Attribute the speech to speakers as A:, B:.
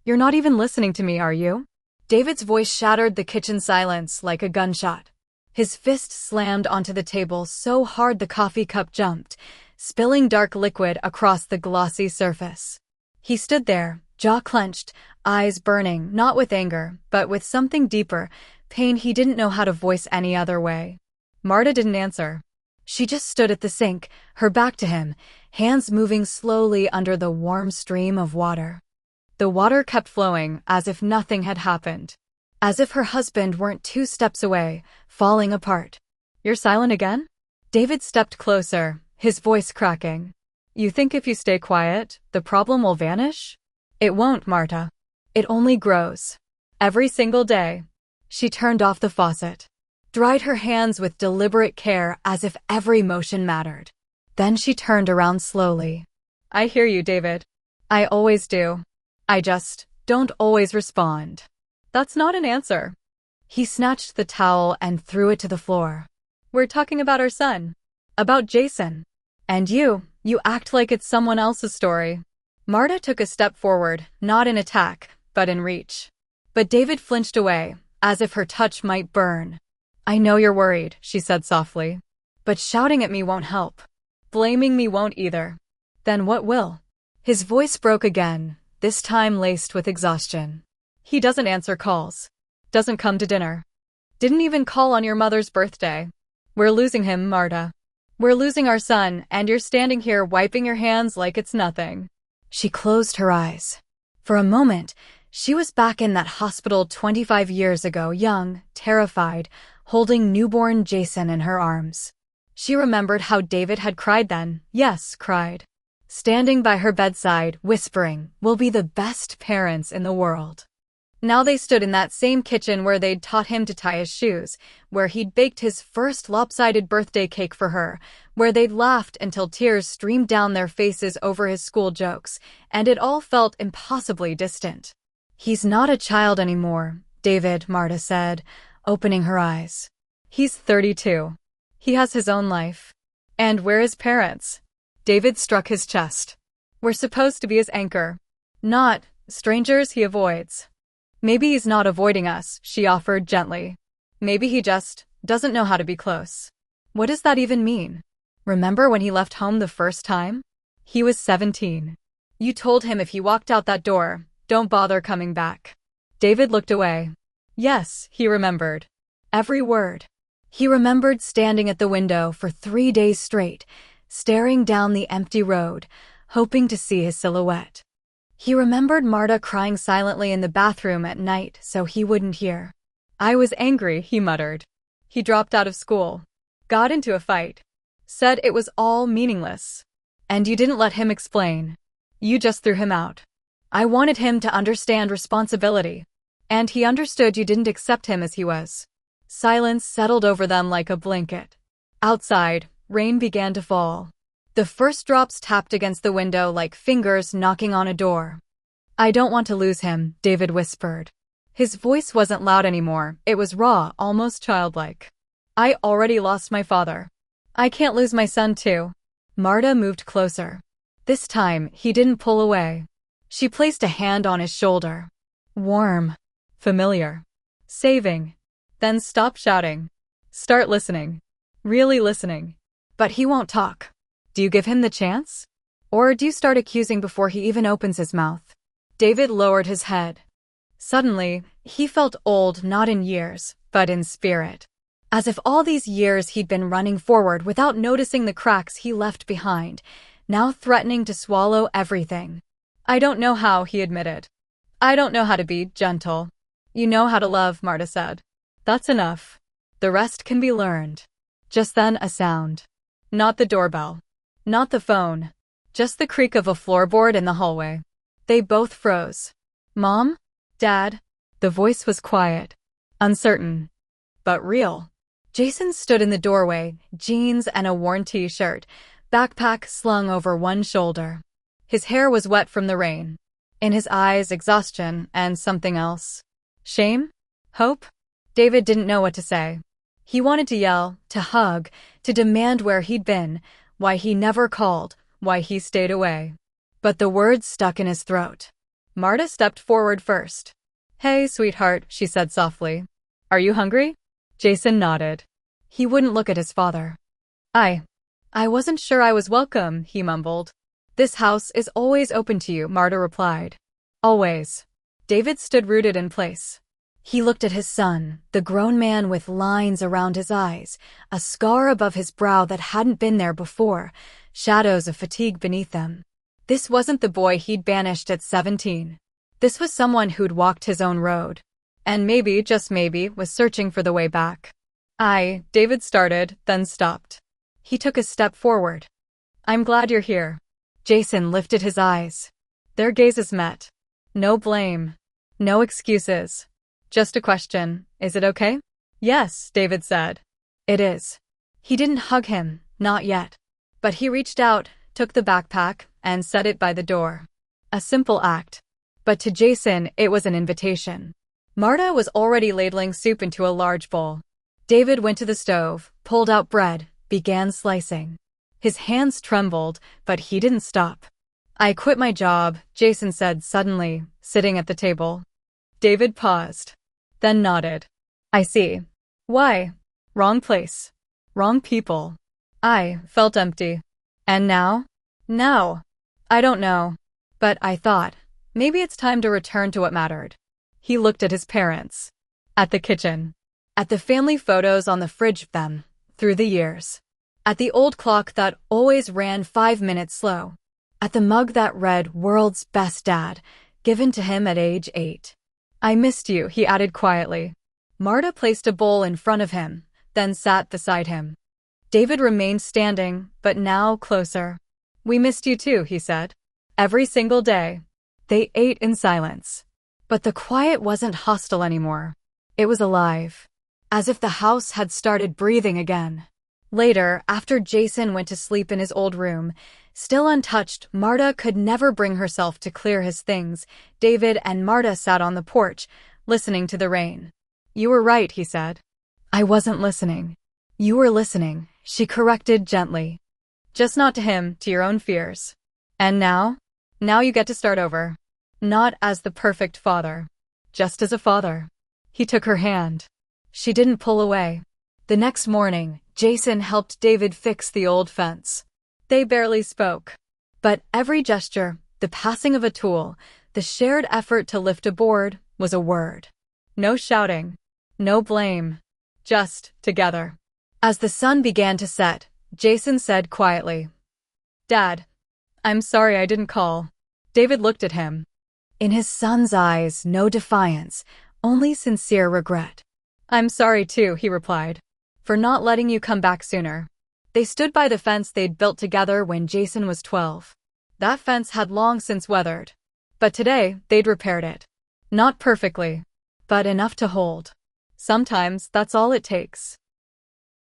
A: You're not even listening to me, are you? David's voice shattered the kitchen silence like a gunshot. His fist slammed onto the table so hard the coffee cup jumped, spilling dark liquid across the glossy surface. He stood there, jaw clenched, eyes burning, not with anger, but with something deeper, pain he didn't know how to voice any other way. Marta didn't answer. She just stood at the sink, her back to him, hands moving slowly under the warm stream of water. The water kept flowing, as if nothing had happened. As if her husband weren't 2 steps away, falling apart. You're silent again? David stepped closer, his voice cracking. You think if you stay quiet, the problem will vanish? It won't, Marta. It only grows. Every single day. She turned off the faucet, dried her hands with deliberate care as if every motion mattered. Then she turned around slowly. I hear you, David. I always do. I just don't always respond. That's not an answer. He snatched the towel and threw it to the floor. We're talking about our son. About Jason. And you act like it's someone else's story. Marta took a step forward, not in attack, but in reach. But David flinched away, as if her touch might burn. I know you're worried, she said softly. But shouting at me won't help. Blaming me won't either. Then what will? His voice broke again, this time laced with exhaustion. He doesn't answer calls. Doesn't come to dinner. Didn't even call on your mother's birthday. We're losing him, Marta. We're losing our son, and you're standing here wiping your hands like it's nothing. She closed her eyes. For a moment, she was back in that hospital 25 years ago, young, terrified, holding newborn Jason in her arms. She remembered how David had cried then, yes, cried. Standing by her bedside, whispering, we'll be the best parents in the world. Now they stood in that same kitchen where they'd taught him to tie his shoes, where he'd baked his first lopsided birthday cake for her, where they'd laughed until tears streamed down their faces over his school jokes, and it all felt impossibly distant. He's not a child anymore, David, Marta said, opening her eyes. He's 32. He has his own life. And we're his parents. David struck his chest. We're supposed to be his anchor. Not strangers he avoids. Maybe he's not avoiding us, she offered gently. Maybe he just doesn't know how to be close. What does that even mean? Remember when he left home the first time? He was 17. You told him if he walked out that door, don't bother coming back. David looked away. Yes, he remembered. Every word. He remembered standing at the window for 3 days straight, staring down the empty road, hoping to see his silhouette. He remembered Marta crying silently in the bathroom at night so he wouldn't hear. I was angry, he muttered. He dropped out of school. Got into a fight. Said it was all meaningless. And you didn't let him explain. You just threw him out. I wanted him to understand responsibility. And he understood you didn't accept him as he was. Silence settled over them like a blanket. Outside, rain began to fall. The first drops tapped against the window like fingers knocking on a door. I don't want to lose him, David whispered. His voice wasn't loud anymore, it was raw, almost childlike. I already lost my father. I can't lose my son too. Marta moved closer. This time, he didn't pull away. She placed a hand on his shoulder. Warm. Familiar. Saving. Then stop shouting. Start listening. Really listening. But he won't talk. Do you give him the chance? Or do you start accusing before he even opens his mouth? David lowered his head. Suddenly, he felt old not in years, but in spirit. As if all these years he'd been running forward without noticing the cracks he left behind, now threatening to swallow everything. I don't know how, he admitted. I don't know how to be gentle. You know how to love, Marta said. That's enough. The rest can be learned. Just then a sound. Not the doorbell. Not the phone. Just the creak of a floorboard in the hallway. They both froze. Mom? Dad? The voice was quiet. Uncertain. But real. Jason stood in the doorway, jeans and a worn t-shirt, backpack slung over one shoulder. His hair was wet from the rain. In his eyes, exhaustion and something else. Shame? Hope? David didn't know what to say. He wanted to yell, to hug, to demand where he'd been, why he never called, why he stayed away. But the words stuck in his throat. Marta stepped forward first. Hey, sweetheart, she said softly. Are you hungry? Jason nodded. He wouldn't look at his father. I wasn't sure I was welcome, he mumbled. This house is always open to you, Marta replied. Always. David stood rooted in place. He looked at his son, the grown man with lines around his eyes, a scar above his brow that hadn't been there before, shadows of fatigue beneath them. This wasn't the boy he'd banished at 17. This was someone who'd walked his own road. And maybe, just maybe, was searching for the way back. David started, then stopped. He took a step forward. I'm glad you're here. Jason lifted his eyes. Their gazes met. No blame. No excuses. Just a question, is it okay? Yes, David said. It is. He didn't hug him, not yet. But he reached out, took the backpack, and set it by the door. A simple act. But to Jason, it was an invitation. Marta was already ladling soup into a large bowl. David went to the stove, pulled out bread, began slicing. His hands trembled, but he didn't stop. I quit my job, Jason said suddenly, sitting at the table. David paused, then nodded. I see. Why? Wrong place. Wrong people. I felt empty. And now? Now. I don't know. But I thought, maybe it's time to return to what mattered. He looked at his parents. At the kitchen. At the family photos on the fridge of them, through the years. At the old clock that always ran 5 minutes slow. At the mug that read World's Best Dad, given to him at age 8. I missed you, he added quietly. Marta placed a bowl in front of him, then sat beside him. David remained standing, but now closer. We missed you too, he said. Every single day. They ate in silence. But the quiet wasn't hostile anymore. It was alive. As if the house had started breathing again. Later, after Jason went to sleep in his old room, still untouched, Marta could never bring herself to clear his things. David and Marta sat on the porch, listening to the rain. You were right, he said. I wasn't listening. You were listening, she corrected gently. Just not to him, to your own fears. And now? Now you get to start over. Not as the perfect father. Just as a father. He took her hand. She didn't pull away. The next morning, Jason helped David fix the old fence. They barely spoke. But every gesture, the passing of a tool, the shared effort to lift a board, was a word. No shouting. No blame. Just together. As the sun began to set, Jason said quietly, Dad, I'm sorry I didn't call. David looked at him. In his son's eyes, no defiance, only sincere regret. I'm sorry too, he replied, for not letting you come back sooner. They stood by the fence they'd built together when Jason was 12. That fence had long since weathered. But today, they'd repaired it. Not perfectly, but enough to hold. Sometimes that's all it takes.